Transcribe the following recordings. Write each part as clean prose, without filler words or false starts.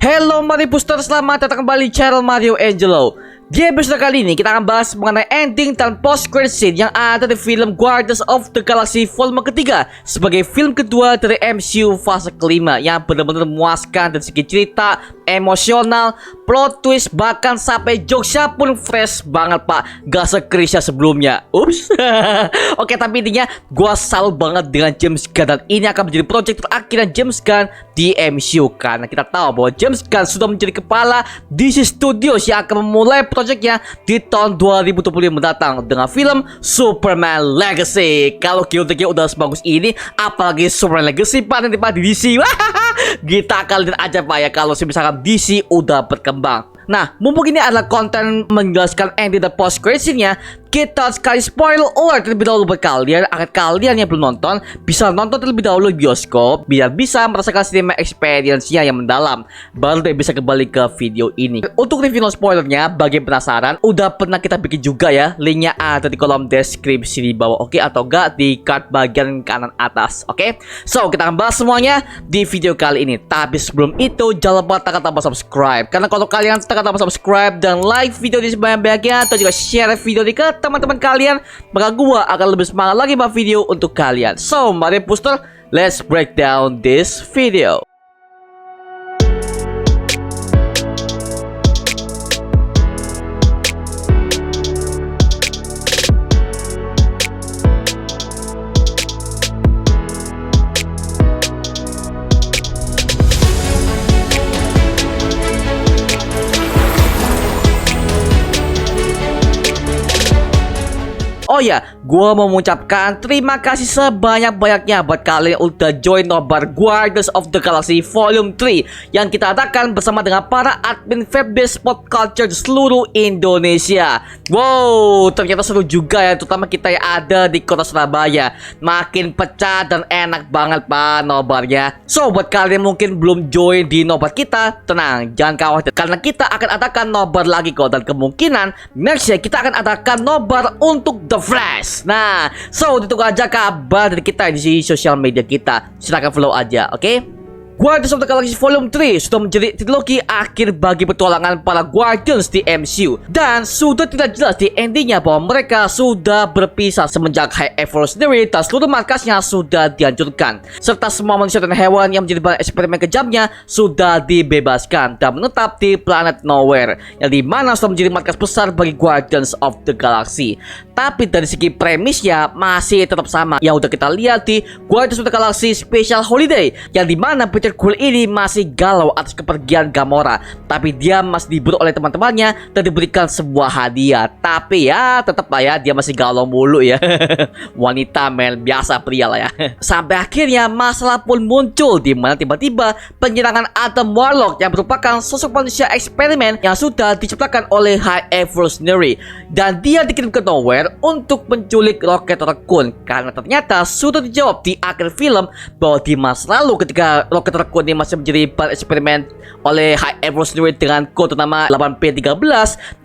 Hello Mario Booster, selamat datang kembali di channel Mario Angelo. Di episode kali ini kita akan bahas mengenai ending dan post-credit scene yang ada di film Guardians of the Galaxy volume ketiga sebagai film kedua dari MCU fase kelima yang benar-benar memuaskan dari segi cerita, emosional, plot twist, bahkan sampai jokesnya pun fresh banget pak, gak se-cringe sebelumnya. Ups. Oke, tapi intinya gue salut banget dengan James Gunn dan ini akan menjadi project terakhir James Gunn di MCU karena kita tahu bahwa James Gunn sudah menjadi kepala DC Studios yang akan memulai projectnya di tahun 2025 mendatang dengan film Superman Legacy. Kalau kinerjanya udah sebagus ini, apalagi Superman Legacy pak nanti pak di DC. Kita akan lihat aja pak ya kalau misalkan DC udah berkembang. Nah, mumpung ini adalah konten menjelaskan ending dan post credit scene-nya, kita sekali spoiler alert terlebih dahulu buat kalian agar kalian yang belum nonton bisa nonton terlebih dahulu di bioskop biar bisa merasakan cinema experience-nya yang mendalam. Baru deh bisa kembali ke video ini. Untuk review no spoilernya, bagi yang penasaran, udah pernah kita bikin juga ya. Linknya ada di kolom deskripsi di bawah, oke? Atau enggak di card bagian kanan atas, oke? So, kita akan bahas semuanya di video kali ini. Tapi sebelum itu, jangan lupa tekan tombol subscribe. Karena kalau kalian tekan tombol subscribe dan like video ini sebanyak-banyaknya atau juga share video ini ke teman-teman kalian, maka gua akan lebih semangat lagi buat video untuk kalian. So, mari Booster, let's break down this video. Oh ya, gue mau mengucapkan terima kasih sebanyak-banyaknya buat kalian yang udah join nobar Guardians of the Galaxy Volume 3 yang kita adakan bersama dengan para admin fanbase pop culture di seluruh Indonesia. Wow, ternyata seru juga ya, terutama kita yang ada di kota Surabaya. Makin pecah dan enak banget pak nobarnya. So, buat kalian yang mungkin belum join di nobar kita, tenang, jangan khawatir karena kita akan adakan nobar lagi kok. Dan kemungkinan next ya kita akan adakan nobar untuk The Flash. Nah, so ditunggu aja kabar dari kita di sosial media kita. Silahkan follow aja, oke? Guardians of the Galaxy Volume 3 sudah menjadi trilogi akhir bagi petualangan para Guardians di MCU. Dan sudah tidak jelas di endingnya bahwa mereka sudah berpisah semenjak High Evolutionary dan seluruh markasnya sudah dihancurkan. Serta semua manusia dan hewan yang menjadi bahan eksperimen kejamnya sudah dibebaskan dan menetap di planet Nowhere, yang dimana sudah menjadi markas besar bagi Guardians of the Galaxy. Tapi dari segi premisnya masih tetap sama yang udah kita lihat di Guardians of the Galaxy Special Holiday, yang dimana Peter Quill ini masih galau atas kepergian Gamora, tapi dia masih diburu oleh teman-temannya dan diberikan sebuah hadiah. Tapi ya tetap lah ya, dia masih galau mulu ya. Wanita men, biasa pria lah ya. Sampai akhirnya masalah pun muncul, di mana tiba-tiba penyerangan Adam Warlock yang merupakan sosok manusia eksperimen yang sudah diciptakan oleh High Evolutionary, dan dia dikirim ke Nowhere untuk menculik Rocket Raccoon karena ternyata sudah dijawab di akhir film bahwa di masa lalu ketika Rocket Raccoon ini masih menjadi bahan eksperimen oleh High Evolutionary dengan kode nama 8P13,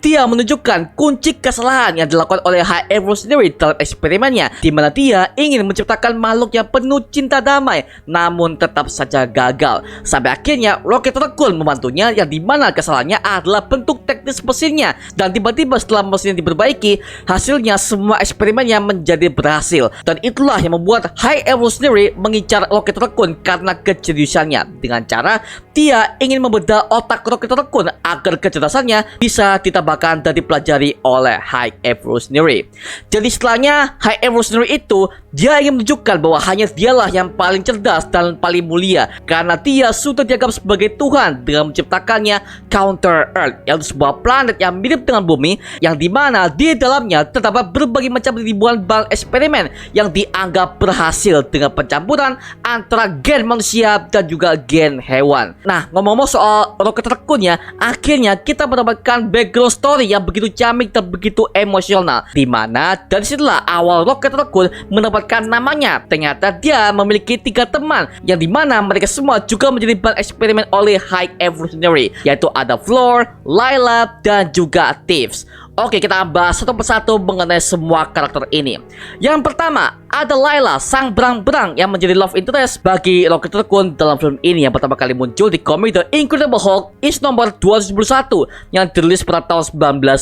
dia menunjukkan kunci kesalahan yang dilakukan oleh High Evolutionary dalam eksperimennya, di mana dia ingin menciptakan makhluk yang penuh cinta damai namun tetap saja gagal. Sampai akhirnya Rocket Raccoon membantunya, yang dimana kesalahannya adalah bentuk teknis mesinnya, dan tiba-tiba setelah mesinnya diperbaiki, hasilnya semua eksperimennya menjadi berhasil. Dan itulah yang membuat High Evolutionary mengincar Rocket Raccoon karena kejeniusannya, dengan cara dia ingin membedah otak Rocket Raccoon agar kecerdasannya bisa ditambahkan dan dipelajari oleh High Evolutionary. Jadi setelahnya High Evolutionary itu dia ingin menunjukkan bahwa hanya dialah yang paling cerdas dan paling mulia karena dia sudah dianggap sebagai Tuhan dengan menciptakannya Counter Earth, yaitu sebuah planet yang mirip dengan bumi, yang dimana di dalamnya terdapat berbagai macam ribuan bahan eksperimen yang dianggap berhasil dengan pencampuran antara gen manusia dan juga gen hewan. Nah, ngomong-ngomong soal Rocket Raccoon ya, akhirnya kita mendapatkan background story yang begitu ciamik dan begitu emosional, dimana dari situlah awal Rocket Raccoon mendapatkan namanya. Ternyata dia memiliki 3 teman, yang dimana mereka semua juga menjadi bahan eksperimen oleh High Evolutionary, yaitu ada Floor, Lilah, dan juga Thieves. Oke, kita bahas satu persatu mengenai semua karakter ini. Yang pertama, ada Layla, sang berang-berang yang menjadi love interest bagi Rocket Raccoon dalam film ini yang pertama kali muncul di komik The Incredible Hulk issue nomor 291 yang dirilis pada tahun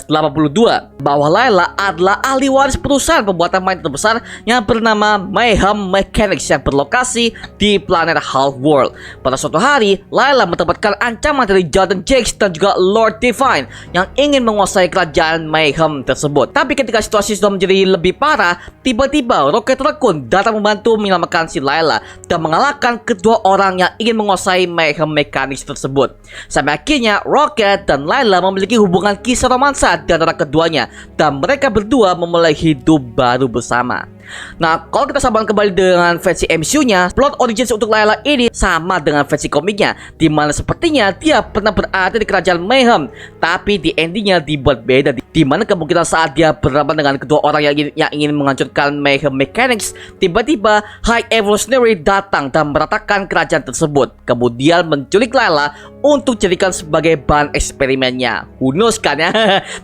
1982. Bahwa Layla adalah ahli waris perusahaan pembuatan mainan terbesar yang bernama Mayhem Mechanics yang berlokasi di planet Hulk World. Pada suatu hari, Layla mendapatkan ancaman dari Jonathan Jakes dan juga Lord Divine yang ingin menguasai kerajaan Mayhem tersebut. Tapi ketika situasi sudah menjadi lebih parah, tiba-tiba Rocket Raccoon datang membantu menyelamatkan si Layla dan mengalahkan kedua orang yang ingin menguasai Mayhem Mechanics tersebut. Sampai akhirnya Rocket dan Layla memiliki hubungan kisah romansa di antara keduanya dan mereka berdua memulai hidup baru bersama. Nah, kalau kita sambungkan kembali dengan versi MCU-nya, plot origins untuk Layla ini sama dengan versi komiknya, di mana sepertinya dia pernah berada di kerajaan Mayhem, tapi di endingnya dibuat beda, di mana kemungkinan saat dia berhadapan dengan kedua orang yang ingin menghancurkan Mayhem Mechanics, tiba-tiba High Evolutionary datang dan meratakan kerajaan tersebut, kemudian menculik Layla untuk jadikan sebagai bahan eksperimennya. Who knows kan ya?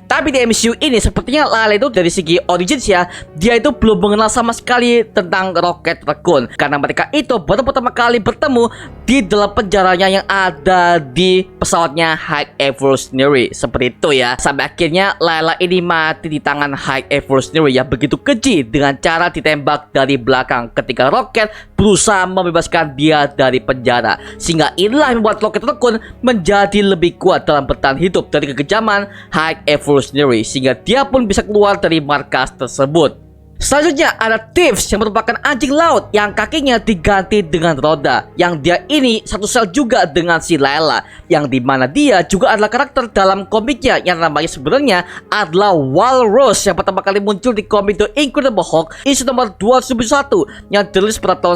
Tapi di MCU ini sepertinya Layla itu dari segi origins ya, dia itu belum mengenal sama sekali tentang Rocket Raccoon karena mereka itu baru pertama kali bertemu di dalam penjaranya yang ada di pesawatnya High Evolutionary, seperti itu ya. Sampai akhirnya Layla ini mati di tangan High Evolutionary yang begitu keji dengan cara ditembak dari belakang ketika Rocket berusaha membebaskan dia dari penjara, sehingga inilah yang membuat Rocket Raccoon menjadi lebih kuat dalam bertahan hidup dari kekejaman High Evolutionary, sehingga dia pun bisa keluar dari markas tersebut. Selanjutnya ada Thieves yang merupakan anjing laut yang kakinya diganti dengan roda, yang dia ini satu sel juga dengan si Layla, yang dimana dia juga adalah karakter dalam komiknya yang namanya sebenarnya adalah Walrus yang pertama kali muncul di komik The Incredible Hulk issue nomor 291 yang dirilis pada tahun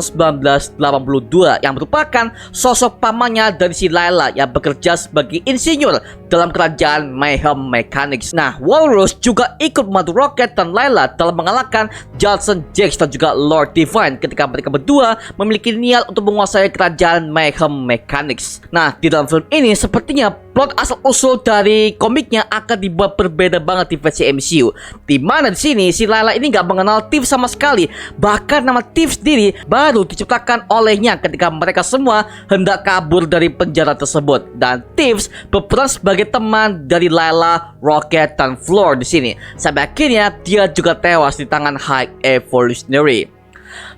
1982, yang merupakan sosok pamannya dari si Layla yang bekerja sebagai insinyur dalam kerajaan Mayhem Mechanics. Nah, Walrus juga ikut membantu Rocket dan Layla dalam mengalahkan Jonathan Jakes dan juga Lord Divine ketika mereka berdua memiliki niat untuk menguasai kerajaan Mayhem Mechanics. Nah, di dalam film ini sepertinya plot asal-usul dari komiknya akan dibuat berbeda banget di versi MCU, di mana di sini si Layla ini nggak mengenal Thieves sama sekali. Bahkan nama Thieves sendiri baru diciptakan olehnya ketika mereka semua hendak kabur dari penjara tersebut, dan Thieves berperan sebagai teman dari Layla, Rocket, dan Floor di sini. Sampai akhirnya dia juga tewas di tangan High Evolutionary.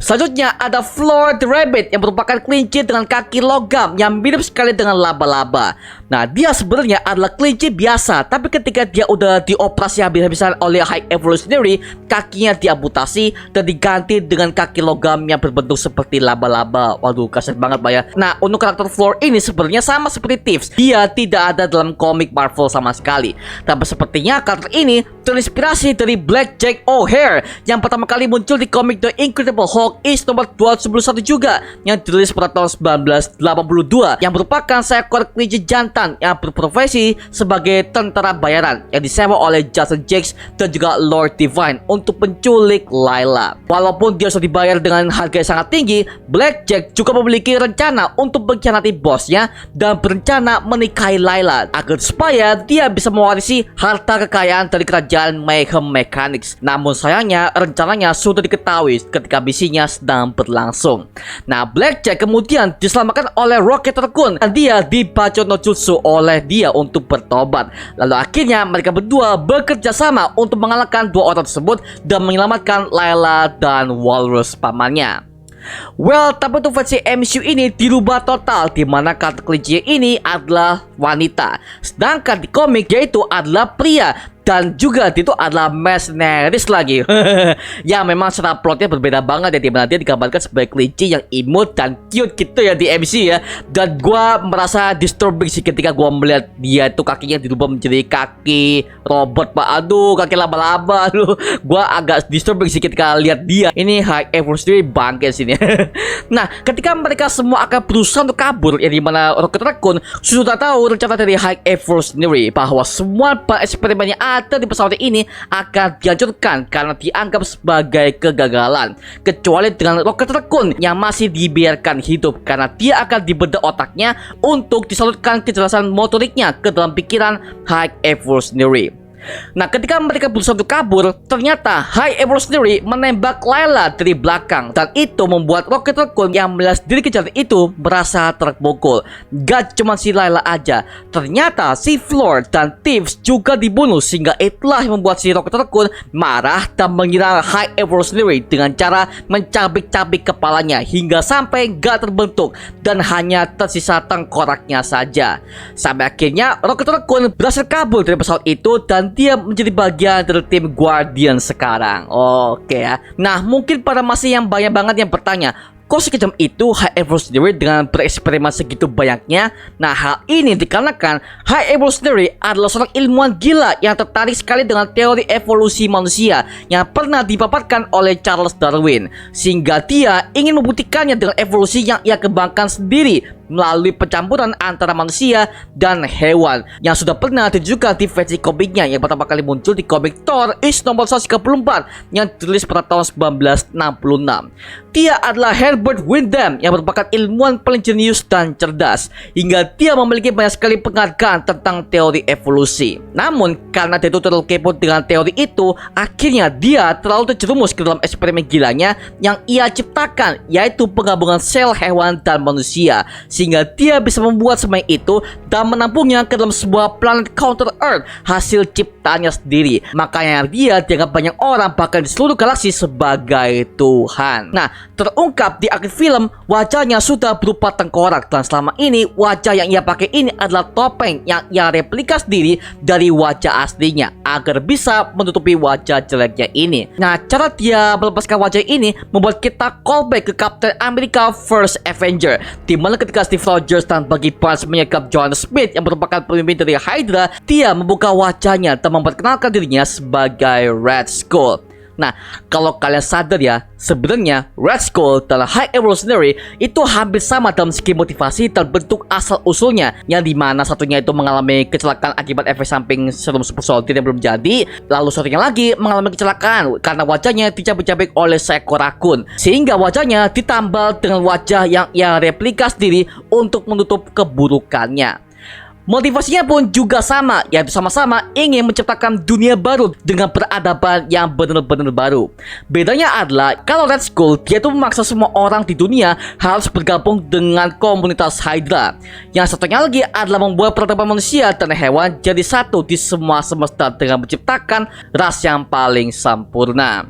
Selanjutnya ada Floor the Rabbit yang merupakan kelinci dengan kaki logam yang mirip sekali dengan laba-laba. Nah, dia sebenarnya adalah kelinci biasa, tapi ketika dia udah dioperasi habis-habisan oleh High Evolutionary, kakinya diamputasi dan diganti dengan kaki logam yang berbentuk seperti laba-laba. Waduh, kasian banget Pak ya. Nah, untuk karakter Floor ini sebenarnya sama seperti Thieves, dia tidak ada dalam komik Marvel sama sekali. Tapi sepertinya karakter ini terinspirasi dari Blackjack O'Hare yang pertama kali muncul di komik The Incredible Hulk issue nomor 291 juga yang dirilis pada tahun 1982, yang merupakan seekor kelinci jantan yang berprofesi sebagai tentara bayaran yang disewa oleh Jonathan Jakes dan juga Lord Divine untuk penculik Layla. Walaupun dia sudah dibayar dengan harga yang sangat tinggi, Blackjack juga memiliki rencana untuk mengkhianati bosnya dan berencana menikahi Layla agar supaya dia bisa mewarisi harta kekayaan dari kerajaan Mayhem Mechanics. Namun sayangnya rencananya sudah diketahui ketika misinya sedang berlangsung. Nah, Blackjack kemudian diselamatkan oleh Rocket Raccoon dan dia dibaco no jutsu oleh dia untuk bertobat. Lalu akhirnya mereka berdua bekerja sama untuk mengalahkan dua orang tersebut dan menyelamatkan Layla dan Walrus pamannya. Well, tapi untuk versi MCU ini dirubah total, di mana karakter kelinci ini adalah wanita, sedangkan di komik yaitu adalah pria. Dan juga itu adalah mercenaries lagi. Ya, memang secara plotnya berbeda banget ya, dimana dia digambarkan sebagai kelinci yang imut dan cute gitu ya di MC ya. Dan gua merasa disturbing sih ketika gua melihat dia itu kakinya dirubah menjadi kaki robot Pak. Aduh, kaki laba-laba. Aduh, gua agak disturbing sih ketika lihat dia. Ini High Evolutionary bangke sini. Nah, ketika mereka semua akan berusaha untuk kabur, ya dimana Rocket Raccoon sudah tahu rencana dari High Evolutionary bahwa semua eksperimennya ada di pesawat ini akan dihancurkan karena dianggap sebagai kegagalan, kecuali dengan Rocket Raccoon yang masih dibiarkan hidup karena dia akan dibedah otaknya untuk disalurkan kecerdasan motoriknya ke dalam pikiran High Evolutionary. Nah, ketika mereka berusaha untuk kabur, ternyata High Evolutionary menembak Layla dari belakang, dan itu membuat Rocket Raccoon yang melihat diri kejar itu merasa terpukul. Gak cuma si Layla aja, ternyata si Floor dan Tips juga dibunuh, sehingga itulah yang membuat si Rocket Raccoon marah dan menyerang High Evolutionary dengan cara mencabik-cabik kepalanya hingga sampai gak terbentuk dan hanya tersisa tengkoraknya saja. Sampai akhirnya Rocket Raccoon berhasil kabur dari pesawat itu dan dia menjadi bagian dari tim Guardian sekarang. Oke ya. Nah, mungkin pada masih yang banyak banget yang bertanya, kok sekejam itu High Evolutionary dengan bereksperimen segitu banyaknya? Nah, hal ini dikarenakan High Evolutionary adalah seorang ilmuwan gila yang tertarik sekali dengan teori evolusi manusia yang pernah dipaparkan oleh Charles Darwin, sehingga dia ingin membuktikannya dengan evolusi yang ia kembangkan sendiri melalui pencampuran antara manusia dan hewan yang sudah pernah ditunjukkan di versi komiknya yang pertama kali muncul di komik Thor issue nomor 134 yang dirilis pada tahun 1966. Dia adalah Herbert Wyndham yang merupakan ilmuwan paling jenius dan cerdas, hingga dia memiliki banyak sekali penghargaan tentang teori evolusi. Namun karena dia terlalu kepo dengan teori itu, akhirnya dia terlalu terjerumus ke dalam eksperimen gilanya yang ia ciptakan, yaitu penggabungan sel hewan dan manusia, sehingga dia bisa membuat semua itu dan menampungnya ke dalam sebuah planet counter Earth hasil ciptaannya sendiri. Makanya dia dianggap banyak orang bahkan di seluruh galaksi sebagai Tuhan. Nah, terungkap di akhir film wajahnya sudah berupa tengkorak, dan selama ini wajah yang ia pakai ini adalah topeng yang ia replika sendiri dari wajah aslinya agar bisa menutupi wajah jeleknya ini. Nah, cara dia melepaskan wajah ini membuat kita callback ke Captain America First Avenger, dimana ketika Steve Rogers dan Bucky Barnes menyekap John Smith yang merupakan pemimpin dari Hydra, dia membuka wajahnya dan memperkenalkan dirinya sebagai Red Skull. Nah, kalau kalian sadar ya, sebenarnya Red Skull dan High Evolutionary itu hampir sama dalam segi motivasi dan bentuk asal-usulnya, yang dimana satunya itu mengalami kecelakaan akibat efek samping serum super soldier yang belum jadi, lalu satunya lagi mengalami kecelakaan karena wajahnya dicabik-cabik oleh seekor rakun, sehingga wajahnya ditambal dengan wajah yang ia replika sendiri untuk menutup keburukannya. Motivasinya pun juga sama, yaitu sama-sama ingin menciptakan dunia baru dengan peradaban yang benar-benar baru. Bedanya adalah kalau Red Skull, dia tuh memaksa semua orang di dunia harus bergabung dengan komunitas Hydra. Yang satunya lagi adalah membuat peradaban manusia dan hewan jadi satu di semua semesta dengan menciptakan ras yang paling sempurna.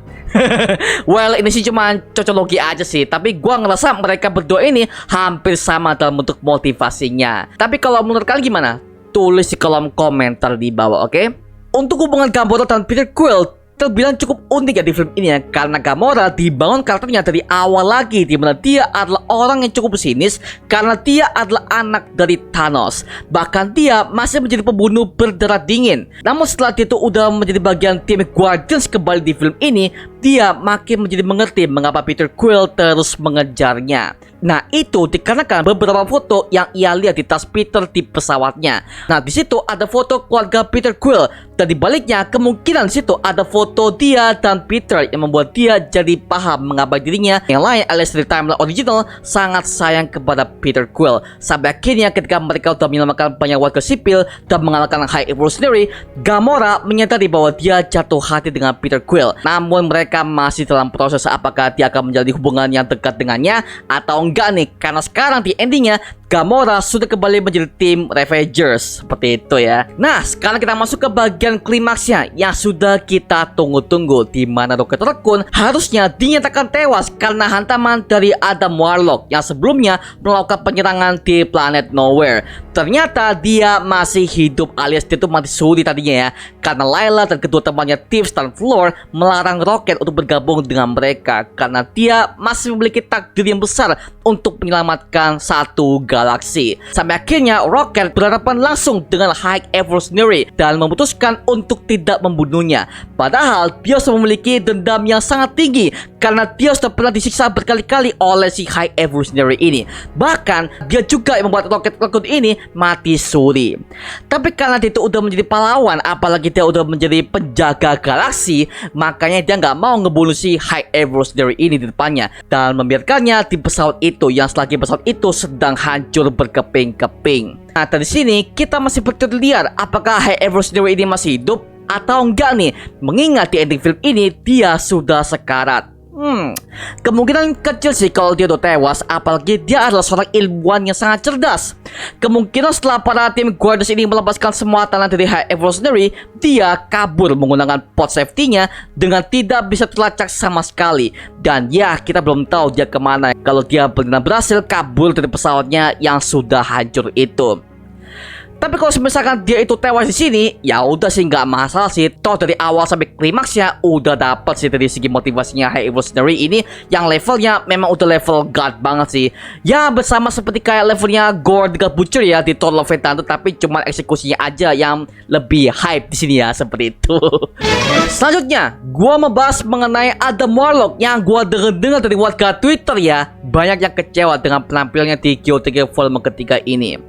Well, ini sih cuma cocologi aja sih, tapi gua ngerasa mereka berdua ini hampir sama dalam bentuk motivasinya. Tapi kalau menurut kalian gimana? Tulis di kolom komentar di bawah, oke? Untuk hubungan Gamora dan Peter Quill terbilang cukup unik ya di film ini ya, karena Gamora dibangun karakternya dari awal lagi, dimana dia adalah orang yang cukup sinis karena dia adalah anak dari Thanos. Bahkan dia masih menjadi pembunuh berdarah dingin. Namun setelah dia itu udah menjadi bagian tim Guardians kembali di film ini, dia makin menjadi mengerti mengapa Peter Quill terus mengejarnya. Nah, itu dikarenakan beberapa foto yang ia lihat di tas Peter di pesawatnya. Nah, di situ ada foto keluarga Peter Quill, dan di baliknya kemungkinan di situ ada foto dia dan Peter yang membuat dia jadi paham mengapa dirinya yang lain alias dari timeline original sangat sayang kepada Peter Quill. Sampai akhirnya ketika mereka sudah menyelamatkan banyak warga sipil dan mengalahkan High Evolutionary, Gamora menyadari bahwa dia jatuh hati dengan Peter Quill. Namun mereka masih dalam proses apakah dia akan menjalin hubungan yang dekat dengannya atau enggak nih, karena sekarang di endingnya Gamora sudah kembali menjadi tim Revengers, seperti itu ya. Nah, sekarang kita masuk ke bagian klimaksnya yang sudah kita tunggu-tunggu, di mana Rocket Raccoon harusnya dinyatakan tewas karena hantaman dari Adam Warlock yang sebelumnya melakukan penyerangan di planet Nowhere. Ternyata dia masih hidup alias dia itu mati suri tadinya ya, karena Layla dan kedua temannya Tips dan Floor melarang Rocket untuk bergabung dengan mereka karena dia masih memiliki takdir yang besar untuk menyelamatkan satu galaksi. Sampai akhirnya Rocket berhadapan langsung dengan High Evolutionary dan memutuskan untuk tidak membunuhnya. Padahal dia sudah memiliki dendam yang sangat tinggi karena dia sudah pernah disiksa berkali-kali oleh si High Evolutionary ini. Bahkan dia juga yang membuat Rocket Raccoon ini mati suri. Tapi karena dia itu udah menjadi pahlawan, apalagi dia udah menjadi penjaga galaksi, makanya dia nggak mau ngebunuh si High Evolutionary ini di depannya dan membiarkannya di pesawat itu yang selagi pesawat itu sedang hancur berkeping-keping. Nah, dari sini kita masih berteori liar apakah High Evolutionary ini masih hidup atau enggak nih? Mengingat di ending film ini dia sudah sekarat. Kemungkinan kecil sih kalau dia udah tewas, apalagi dia adalah seorang ilmuwan yang sangat cerdas. Kemungkinan setelah para tim Guardians ini melepaskan semua talent dari High Evolutionary, dia kabur menggunakan pod safety-nya dengan tidak bisa terlacak sama sekali. Dan ya, kita belum tahu dia kemana kalau dia benar berhasil kabur dari pesawatnya yang sudah hancur itu. Tapi kalau misalkan dia itu tewas di sini, ya udah sih nggak masalah sih. Toh dari awal sampai klimaksnya udah dapet sih dari segi motivasinya High Evolutionary ini yang levelnya memang udah level God banget sih. Ya bersama seperti kayak levelnya Gore the Butcher ya di Thor Love and Thunder, tapi cuma eksekusinya aja yang lebih hype di sini ya, seperti itu. Selanjutnya, gua membahas mengenai Adam Warlock yang gua dengar dari warga Twitter ya. Banyak yang kecewa dengan penampilannya di GOTG volume ketiga ini.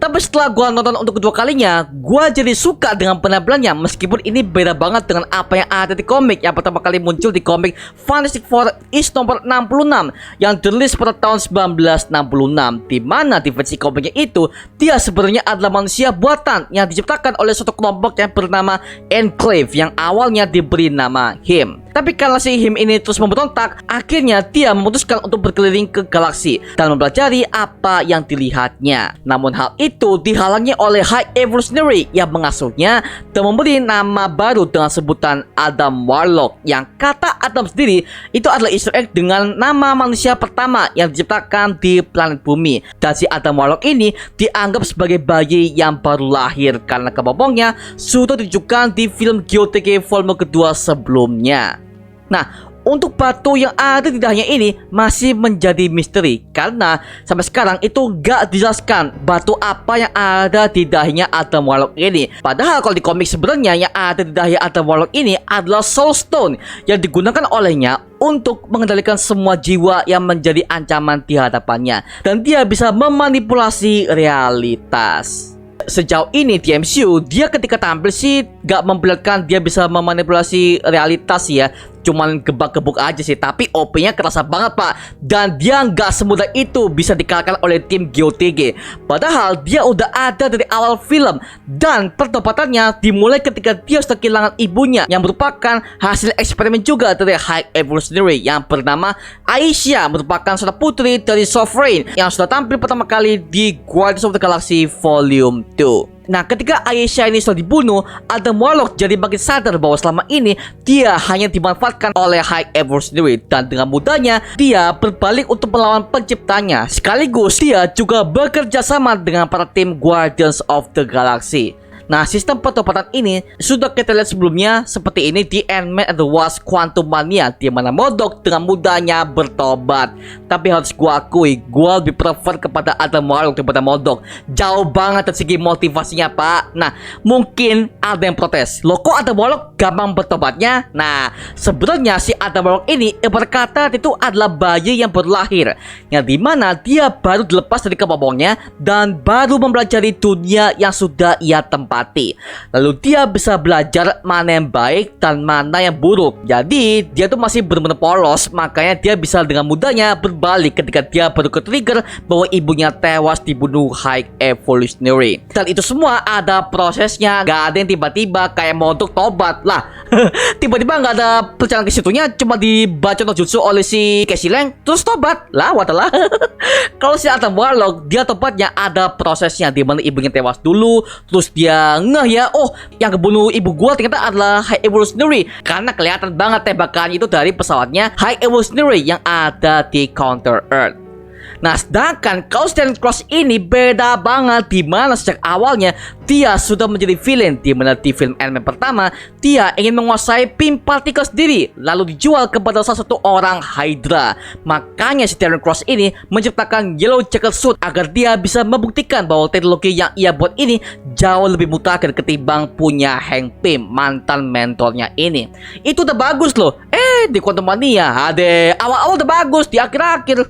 Tapi setelah gua nonton untuk kedua kalinya, gua jadi suka dengan penampilannya meskipun ini beda banget dengan apa yang ada di komik yang pertama kali muncul di komik Fantastic Four Is nomor 66 yang dirilis pada tahun 1966, di mana di versi komiknya itu dia sebenarnya adalah manusia buatan yang diciptakan oleh suatu kelompok yang bernama Enclave yang awalnya diberi nama Him. Tapi karena si Him ini terus memberontak, akhirnya dia memutuskan untuk berkeliling ke galaksi dan mempelajari apa yang dilihatnya. Namun hal itu dihalangi oleh High Evolutionary yang mengasuhnya dan memberi nama baru dengan sebutan Adam Warlock, yang kata Adam sendiri itu adalah Easter egg dengan nama manusia pertama yang diciptakan di planet bumi. Dan si Adam Warlock ini dianggap sebagai bayi yang baru lahir karena kebobongnya sudah ditunjukkan di film GOTG volume kedua sebelumnya. Nah, untuk batu yang ada di dahanya ini masih menjadi misteri karena sampai sekarang itu gak dijelaskan batu apa yang ada di dahinya Adam Warlock ini. Padahal kalau di komik sebenarnya yang ada di dahi Adam Warlock ini adalah Soul Stone yang digunakan olehnya untuk mengendalikan semua jiwa yang menjadi ancaman di hadapannya, dan dia bisa memanipulasi realitas. Sejauh ini di MCU dia ketika tampil sih gak memperlihatkan dia bisa memanipulasi realitas ya, cuman gebak-gebuk aja sih. Tapi OP-nya kerasa banget pak, dan dia gak semudah itu bisa dikalahkan oleh tim GOTG. Padahal dia udah ada dari awal film, dan pertobatannya dimulai ketika dia sudah kehilangan ibunya yang merupakan hasil eksperimen juga dari High Evolutionary yang bernama Aisha, merupakan saudara putri dari Sovereign yang sudah tampil pertama kali di Guardians of the Galaxy Volume 2. Nah, ketika Aisha ini sudah dibunuh, Adam Warlock jadi makin sadar bahwa selama ini dia hanya dimanfaatkan oleh High Evolutionary, dan dengan mudahnya dia berbalik untuk melawan penciptanya. Sekaligus dia juga bekerja sama dengan para tim Guardians of the Galaxy. Nah, sistem pertobatan ini sudah kita lihat sebelumnya seperti ini di Ant-Man and the Wasp Quantumania, di mana MODOK dengan mudahnya bertobat. Tapi harus gua akui, gua lebih prefer kepada Adam Warlock daripada MODOK. Jauh banget dari segi motivasinya, Pak. Nah, mungkin ada yang protes, loh kok Adam Warlock gampang bertobatnya? Nah, sebenarnya si Adam Warlock ini berkata itu adalah bayi yang baru lahir, yang dimana dia baru dilepas dari kebobongnya dan baru mempelajari dunia yang sudah ia tempati. Lalu dia bisa belajar mana yang baik dan mana yang buruk. Jadi dia tuh masih benar-benar polos, makanya dia bisa dengan mudahnya berbalik ketika dia baru ke-trigger bahwa ibunya tewas dibunuh High Evolutionary. Dan itu semua ada prosesnya, gak ada yang tiba-tiba kayak MODOK tobat lah. Tiba-tiba gak ada perjalanan ke situnya, cuma dibaca no jutsu oleh si Cassie Lang terus tobat lah, watalah. Kalau si Adam Warlock dia tobatnya ada prosesnya, di mana ibunya tewas dulu, terus dia ngeh ya, oh yang kebunuh ibu gua ternyata adalah High Evolutionary, karena kelihatan banget tembakannya itu dari pesawatnya High Evolutionary yang ada di Counter Earth. Nah, sedangkan kalau Darren Cross ini beda banget, di mana sejak awalnya dia sudah menjadi villain, di mana di film Ant-Man pertama dia ingin menguasai PIM partikel sendiri lalu dijual kepada salah satu orang Hydra. Makanya si Darren Cross ini menciptakan Yellow Jacket Suit agar dia bisa membuktikan bahwa teknologi yang ia buat ini jauh lebih mutakhir ketimbang punya Hank Pym, mantan mentornya ini. Itu udah bagus loh. Di Quantumania ada awal-awal udah bagus, di akhir-akhir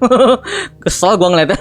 kesel gue ngeliatnya.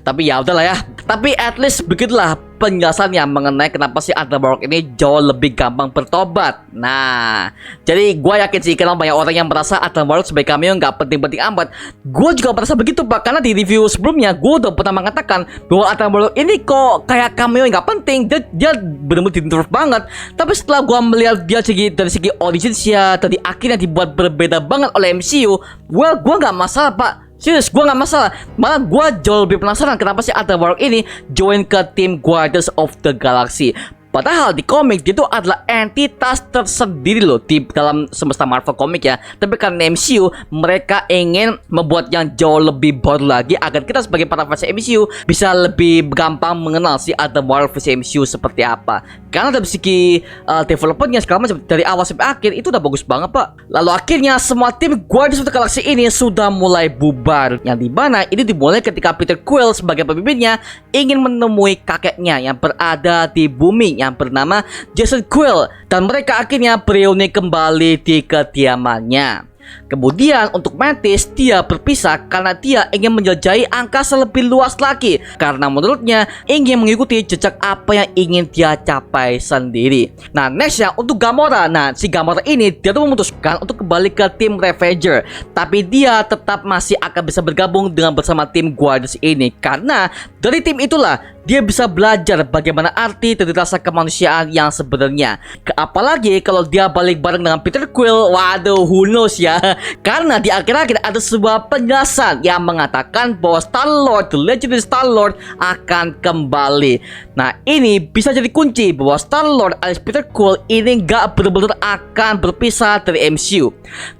Tapi ya udahlah ya. Tapi at least begitulah penjelasannya mengenai kenapa si Adam Warlock ini jauh lebih gampang bertobat. Nah, jadi gue yakin sih karena banyak orang yang merasa Adam Warlock sebagai cameo nggak penting-penting amat. Gue juga merasa begitu Pak, karena di review sebelumnya gue udah pernah mengatakan bahwa Adam Warlock ini kok kayak cameo yang nggak penting. Dia benar-benar di-nerf banget. Tapi setelah gue melihat dia dari segi originnya, tadi akhirnya dibuat berbeda banget oleh MCU, well, gue nggak masalah Pak. Serius, gue gak masalah. Malah gue jauh lebih penasaran kenapa sih Adam Warlock ini join ke tim Guardians of the Galaxy. Padahal di komik dia itu adalah entitas tersendiri loh di dalam semesta Marvel komik ya. Tapi karena MCU mereka ingin membuat yang jauh lebih baru lagi agar kita sebagai para fans MCU bisa lebih gampang mengenal si Adam Warlock versi MCU seperti apa. Karena dari segi developernya sekarang dari awal sampai akhir itu udah bagus banget Pak. Lalu akhirnya semua tim Guardians of the Galaxy ini sudah mulai bubar. Yang dimana ini dimulai ketika Peter Quill sebagai pemimpinnya ingin menemui kakeknya yang berada di bumi yang bernama Jason Quill, dan mereka akhirnya bereuni kembali di kediamannya. Kemudian untuk Mantis, dia berpisah karena dia ingin menjelajahi angkasa lebih luas lagi, karena menurutnya ingin mengikuti jejak apa yang ingin dia capai sendiri. Nah nextnya untuk Gamora. Nah si Gamora ini dia tuh memutuskan untuk kembali ke tim Ravager, tapi dia tetap masih akan bisa bergabung dengan bersama tim Guardians ini, karena dari tim itulah dia bisa belajar bagaimana arti dari rasa kemanusiaan yang sebenarnya. Apalagi kalau dia balik bareng dengan Peter Quill, waduh, who knows ya. Karena di akhir-akhir ada sebuah penjelasan yang mengatakan bahwa Star-Lord, The Legendary Star-Lord akan kembali. Nah ini bisa jadi kunci bahwa Star-Lord alias Peter Quill ini gak benar-benar akan berpisah dari MCU.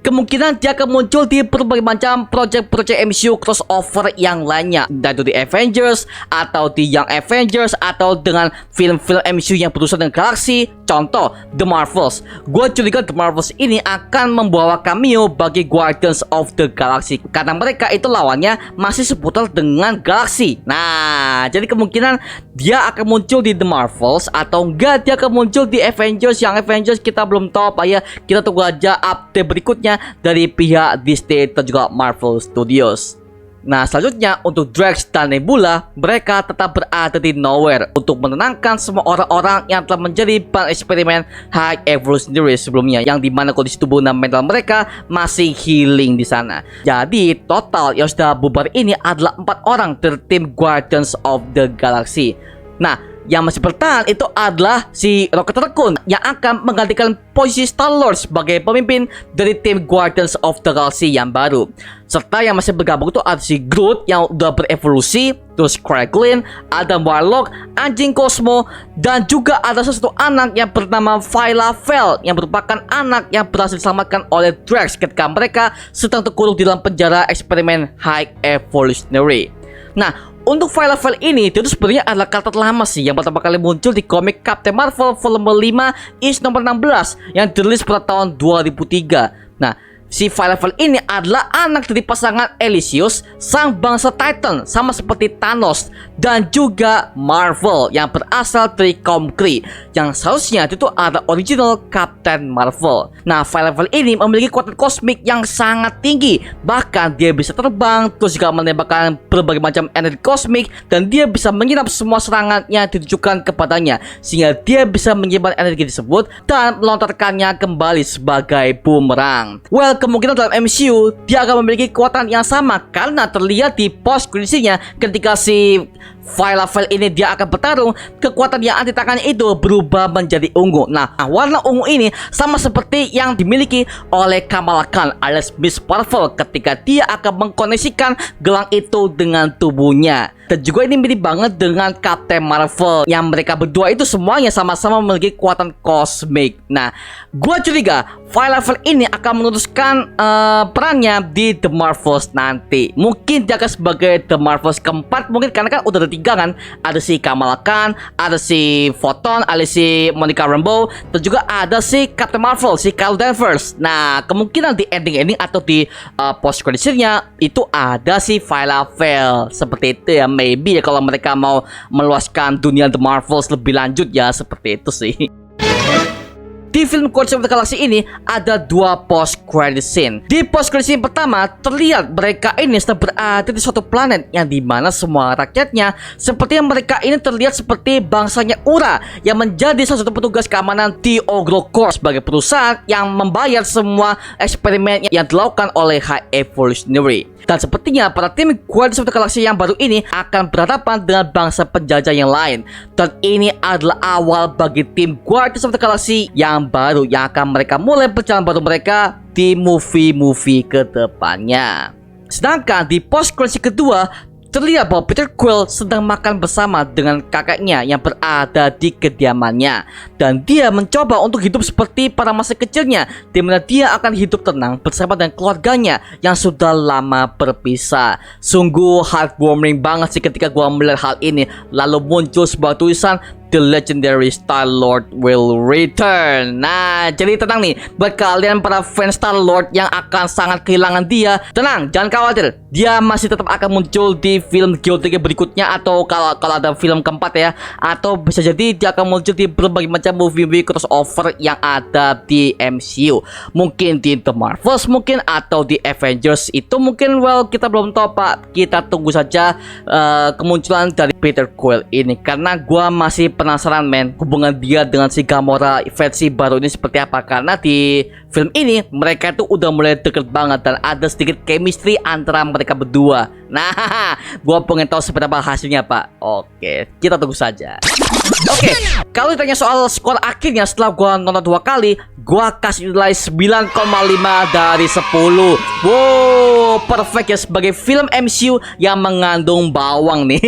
Kemungkinan dia akan muncul di berbagai macam project-project MCU crossover yang lainnya, dan itu di Avengers atau di Young Avengers atau dengan film-film MCU yang berurusan dengan galaksi. Contoh The Marvels. Gue curiga The Marvels ini akan membawa cameo bagi Guardians of the Galaxy karena mereka itu lawannya masih seputar dengan galaksi. Nah jadi kemungkinan dia akan muncul di The Marvels atau enggak dia akan muncul di Avengers. Yang Avengers kita belum tahu apa ya. Kita tunggu aja update berikutnya dari pihak Disney dan juga Marvel Studios. Nah selanjutnya untuk Drax dan Nebula, mereka tetap berada di Nowhere untuk menenangkan semua orang-orang yang telah menjadi bahan eksperimen High Evolutionary sebelumnya, yang dimana kondisi tubuh dan mental mereka masih healing di sana. Jadi total yang sudah bubar ini adalah 4 orang dari tim Guardians of the Galaxy. Nah yang masih bertahan itu adalah si Rocket Raccoon yang akan menggantikan posisi Star-Lord sebagai pemimpin dari tim Guardians of the Galaxy yang baru. Serta yang masih bergabung itu ada si Groot yang udah berevolusi, terus Kraglin, Adam Warlock, Anjing Cosmo, dan juga ada sesuatu anak yang bernama Viola Vel yang merupakan anak yang berhasil diselamatkan oleh Drax ketika mereka sedang terkurung di dalam penjara eksperimen High Evolutionary. Nah untuk Viola Vel ini itu sebenarnya adalah karakter lama sih yang pertama kali muncul di komik Captain Marvel volume 5 issue nomor 16 yang dirilis pada tahun 2003. Nah si Viola Vel ini adalah anak dari pasangan Elysius, sang bangsa Titan, sama seperti Thanos dan juga Marvel yang berasal dari kaum Kree, yang seharusnya itu ada original Captain Marvel. Nah Viola Vel ini memiliki kekuatan kosmik yang sangat tinggi, bahkan dia bisa terbang, terus juga menembakkan berbagai macam energi kosmik, dan dia bisa menyerap semua serangan yang ditujukan kepadanya, sehingga dia bisa menyimpan energi tersebut dan melontarkannya kembali sebagai bumerang. Well, kemungkinan dalam MCU dia akan memiliki kekuatan yang sama karena terlihat di post creditsnya ketika si Viola Vel ini dia akan bertarung, kekuatan yang ada di tangannya itu berubah menjadi ungu. Nah warna ungu ini sama seperti yang dimiliki oleh Kamala Khan alias Miss Marvel ketika dia akan mengkoneksikan gelang itu dengan tubuhnya. Dan juga ini mirip banget dengan Captain Marvel yang mereka berdua itu semuanya sama-sama memiliki kekuatan kosmik. Nah gue curiga Viola Vel ini akan meneruskan perannya di The Marvels nanti. Mungkin dia akan sebagai The Marvels keempat mungkin, karena kan udah ada 3 kan. Ada si Kamala Khan, ada si Photon, ada si Monica Rambeau, dan juga ada si Captain Marvel, si Carol Danvers. Nah kemungkinan di ending atau di post creditsnya itu ada si Viola Vel. Seperti itu ya, maybe ya kalau mereka mau meluaskan dunia The Marvels lebih lanjut ya, seperti itu sih. Di film Guardians of the Galaxy ini ada dua post credit scene. Di post credit scene pertama terlihat mereka ini sedang berada di suatu planet yang dimana semua rakyatnya seperti yang mereka ini terlihat seperti bangsanya Ura yang menjadi salah satu petugas keamanan di Ogro Corps sebagai perusahaan yang membayar semua eksperimen yang dilakukan oleh High Evolutionary. Dan sepertinya para tim Guardians of the Galaxy yang baru ini akan berhadapan dengan bangsa penjajah yang lain. Dan ini adalah awal bagi tim Guardians of the Galaxy yang baru yang akan mereka mulai perjalanan baru mereka di movie-movie ke depannya. Sedangkan di post credit kedua terlihat bahwa Peter Quill sedang makan bersama dengan kakaknya yang berada di kediamannya. Dan dia mencoba untuk hidup seperti pada masa kecilnya, di mana dia akan hidup tenang bersama dengan keluarganya yang sudah lama berpisah. Sungguh heartwarming banget sih ketika gua melihat hal ini. Lalu muncul sebuah tulisan, "The legendary Star-Lord will return." Nah, jadi tenang nih buat kalian para fans Star-Lord yang akan sangat kehilangan dia. Tenang, jangan khawatir. Dia masih tetap akan muncul di film Geotiga berikutnya, atau kalau ada film keempat ya, atau bisa jadi dia akan muncul di berbagai macam movie crossover yang ada di MCU. Mungkin di The Marvels mungkin, atau di Avengers itu mungkin. Well, kita belum tahu Pak. Kita tunggu saja kemunculan dari Peter Quill ini, karena gua masih penasaran men hubungan dia dengan si Gamora versi baru ini seperti apa. Karena di film ini mereka itu udah mulai deket banget dan ada sedikit chemistry antara mereka berdua. Nah, gua pengen tahu seperti apa hasilnya Pak. Oke, kita tunggu saja. Oke, kalau ditanya soal skor akhirnya setelah gua nonton 2 kali, gua kasih nilai 9,5 dari 10. Wow, perfect ya sebagai film MCU yang mengandung bawang nih.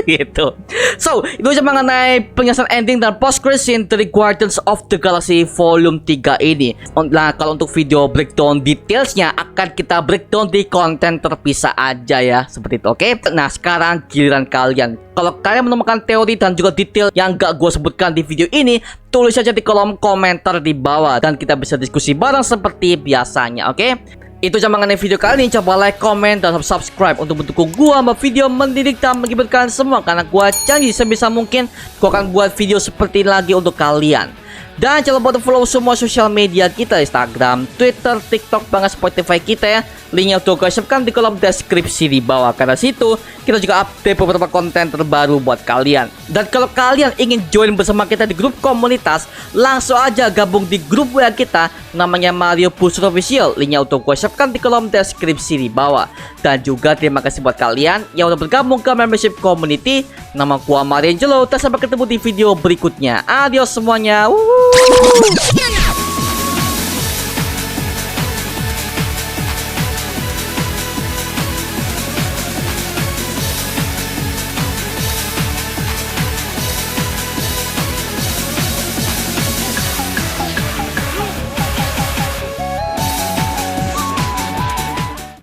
Gitu. So, itu aja mengenai penjelasan ending dan post credit scene dari Guardians of the Galaxy Volume 3 ini. Nah, kalau untuk video breakdown detailsnya akan kita breakdown di konten terpisah aja ya, seperti itu. Oke. Nah, sekarang giliran kalian. Kalau kalian menemukan teori dan juga detail yang gak gue sebutkan di video ini, tulis saja di kolom komentar di bawah dan kita bisa diskusi bareng seperti biasanya. Oke. Itu aja mengenai video kali ini. Coba like, comment, dan subscribe untuk mendukung gua buat video mendidik dan menghiburkan semua. Karena gua janji sebisa mungkin gua akan buat video seperti ini lagi untuk kalian. Dan jangan lupa untuk follow semua sosial media kita, Instagram, Twitter, TikTok, bahkan Spotify kita ya. Linknya udah gue siapkan di kolom deskripsi di bawah. Karena situ kita juga update beberapa konten terbaru buat kalian. Dan kalau kalian ingin join bersama kita di grup komunitas, langsung aja gabung di grup WA kita, namanya Mario Booster Official. Linknya udah gue siapkan di kolom deskripsi di bawah. Dan juga terima kasih buat kalian yang udah bergabung ke membership community. Nama gua Mariangelo. Dan sampai ketemu di video berikutnya. Adios semuanya. Woo!